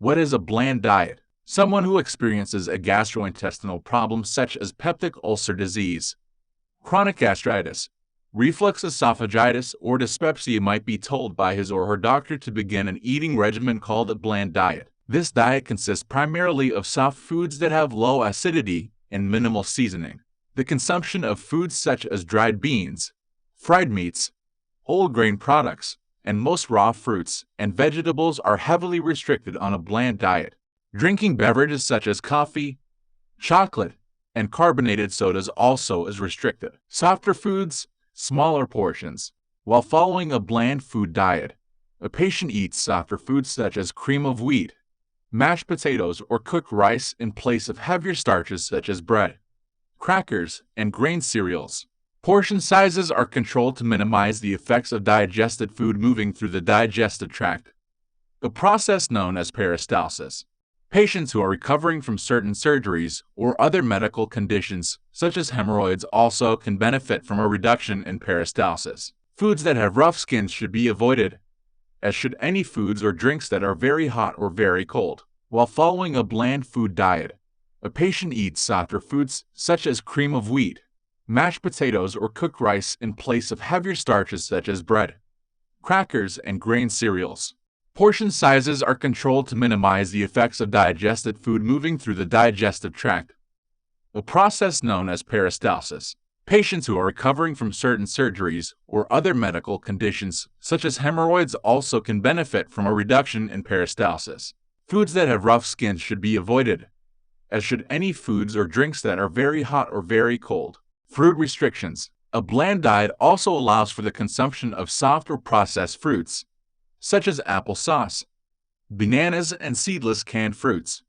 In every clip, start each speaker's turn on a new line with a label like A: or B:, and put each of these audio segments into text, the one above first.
A: What is a bland diet? Someone who experiences a gastrointestinal problem such as peptic ulcer disease, chronic gastritis, reflux esophagitis, or dyspepsia might be told by his or her doctor to begin an eating regimen called a bland diet. This diet consists primarily of soft foods that have low acidity and minimal seasoning. The consumption of foods such as dried beans, fried meats, whole grain products, and most raw fruits and vegetables are heavily restricted on a bland diet. Drinking beverages such as coffee, chocolate, and carbonated sodas also is restricted. Softer foods, smaller portions. While following a bland food diet, a patient eats softer foods such as cream of wheat, mashed potatoes, or cooked rice in place of heavier starches such as bread, crackers, and grain cereals. Portion sizes are controlled to minimize the effects of digested food moving through the digestive tract, a process known as peristalsis. Patients who are recovering from certain surgeries or other medical conditions, such as hemorrhoids, also can benefit from a reduction in peristalsis. Foods that have rough skins should be avoided, as should any foods or drinks that are very hot or very cold. While following a bland food diet, a patient eats softer foods such as cream of wheat, mashed potatoes, or cooked rice in place of heavier starches such as bread, crackers, and grain cereals. Portion sizes are controlled to minimize the effects of digested food moving through the digestive tract, a process known as peristalsis. Patients who are recovering from certain surgeries or other medical conditions, such as hemorrhoids, also can benefit from a reduction in peristalsis. Foods that have rough skins should be avoided, as should any foods or drinks that are very hot or very cold. Fruit restrictions. A bland diet also allows for the consumption of soft or processed fruits, such as applesauce, bananas, and seedless canned fruits,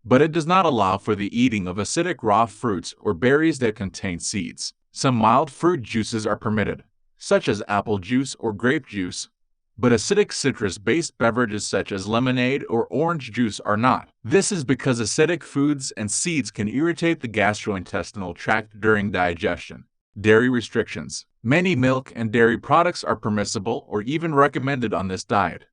A: but it does not allow for the eating of acidic raw fruits or berries that contain seeds. Some mild fruit juices are permitted, such as apple juice or grape juice, but acidic citrus-based beverages such as lemonade or orange juice are not. This is because acidic foods and seeds can irritate the gastrointestinal tract during digestion. Dairy restrictions. Many milk and dairy products are permissible or even recommended on this diet,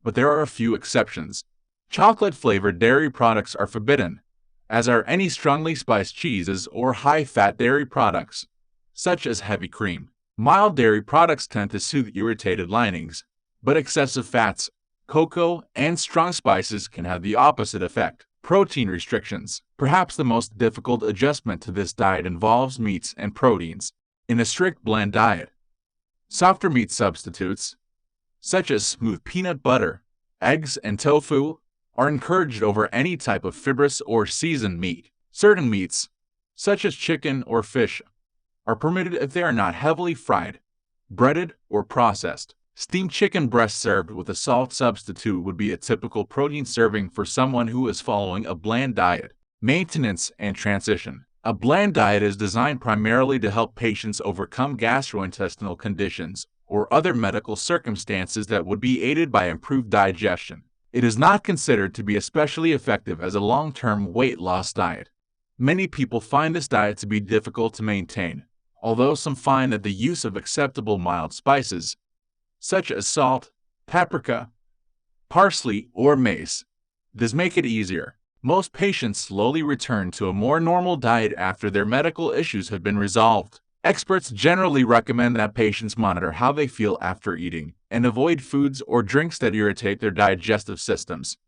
A: but there are a few exceptions. Chocolate-flavored dairy products are forbidden, as are any strongly spiced cheeses or high-fat dairy products, such as heavy cream. Mild dairy products tend to soothe irritated linings, but excessive fats, cocoa, and strong spices can have the opposite effect. Protein restrictions. Perhaps the most difficult adjustment to this diet involves meats and proteins. In a strict bland diet, softer meat substitutes, such as smooth peanut butter, eggs, and tofu, are encouraged over any type of fibrous or seasoned meat. Certain meats, such as chicken or fish, are permitted if they are not heavily fried, breaded, or processed. Steamed chicken breast served with a salt substitute would be a typical protein serving for someone who is following a bland diet. Maintenance and transition. A bland diet is designed primarily to help patients overcome gastrointestinal conditions or other medical circumstances that would be aided by improved digestion. It is not considered to be especially effective as a long-term weight loss diet. Many people find this diet to be difficult to maintain, although some find that the use of acceptable mild spices, such as salt, paprika, parsley, or mace, does make it easier. Most patients slowly return to a more normal diet after their medical issues have been resolved. Experts generally recommend that patients monitor how they feel after eating and avoid foods or drinks that irritate their digestive systems.